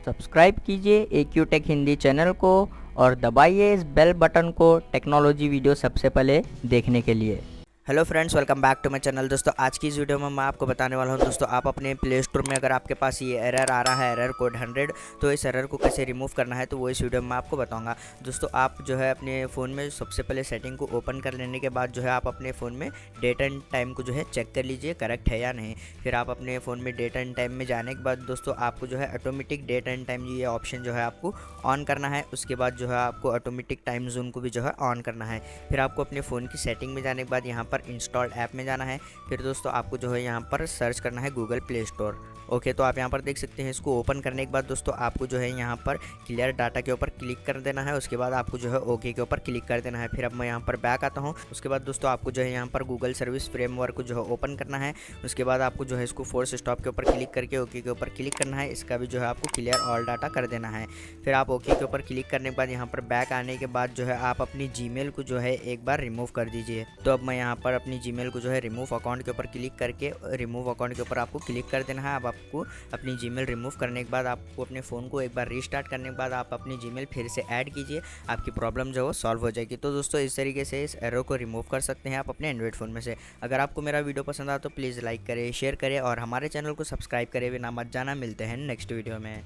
Subscribe कीजिए AQ take Hindi channel को और दबाइए इस बेल बटन को टेक्नोलॉजी वीडियो सबसे पहले देखने के लिए। Hello friends, welcome back to my channel. दोस्तों आज की इस वीडियो में मैं आपको बताने वाला हूं दोस्तों, आप अपने प्ले स्टोर में अगर आपके पास ये एरर आ रहा है, एरर कोड 100, तो इस एरर को कैसे रिमूव करना है तो वो इस वीडियो में मैं आपको बताऊंगा। दोस्तों आप जो है अपने फ़ोन में सबसे पहले सेटिंग को ओपन कर लेने के बाद जो है आप अपने फ़ोन में डेट एंड टाइम को जो है चेक कर लीजिए करेक्ट है या नहीं। फिर आप अपने फ़ोन में डेट एंड टाइम में जाने के बाद दोस्तों आपको जो है ऑटोमेटिक डेट एंड टाइम ये ऑप्शन जो है आपको ऑन करना है। उसके बाद जो है आपको ऑटोमेटिक टाइम जोन को भी जो है ऑन करना है। फिर आपको अपने फ़ोन की सेटिंग में जाने के बाद यहाँ पर इंस्टॉल्ड ऐप में जाना है। फिर दोस्तों आपको जो है यहाँ पर सर्च करना है गूगल प्ले स्टोर। ओके, तो आप यहाँ पर देख सकते हैं। इसको ओपन करने के बाद दोस्तों आपको जो है यहाँ पर क्लियर डाटा के ऊपर क्लिक कर देना है। उसके बाद आपको जो है ओके के ऊपर क्लिक कर देना है। फिर अब मैं यहाँ पर बैक आता हूँ। उसके बाद दोस्तों आपको जो है यहाँ पर गूगल सर्विस फ्रेमवर्क को जो है ओपन करना है। उसके बाद आपको जो है इसको फोर्स स्टॉप के ऊपर क्लिक करके ओके के ऊपर क्लिक करना है। इसका भी जो है आपको क्लियर ऑल डाटा कर देना है। फिर आप ओके के ऊपर क्लिक करने के बाद यहाँ पर बैक आने के बाद जो है आप अपनी जीमेल को जो है एक बार रिमूव कर दीजिए। तो अब मैं यहाँ पर अपनी जीमेल को जो है रिमूव अकाउंट के ऊपर क्लिक करके रिमूव अकाउंट के ऊपर आपको क्लिक कर देना है। अब आपको अपनी जीमेल रिमूव करने के बाद आपको अपने फ़ोन को एक बार रीस्टार्ट करने के बाद आप अपनी जीमेल फिर से ऐड कीजिए, आपकी प्रॉब्लम जो है सॉल्व हो जाएगी। तो दोस्तों इस तरीके से इस एरर को रिमूव कर सकते हैं आप अपने एंड्रॉइड फ़ोन में से। अगर आपको मेरा वीडियो पसंद आया तो प्लीज़ लाइक करें, शेयर करें और हमारे चैनल को सब्सक्राइब करे बिना मत जाना। मिलते हैं नेक्स्ट वीडियो में।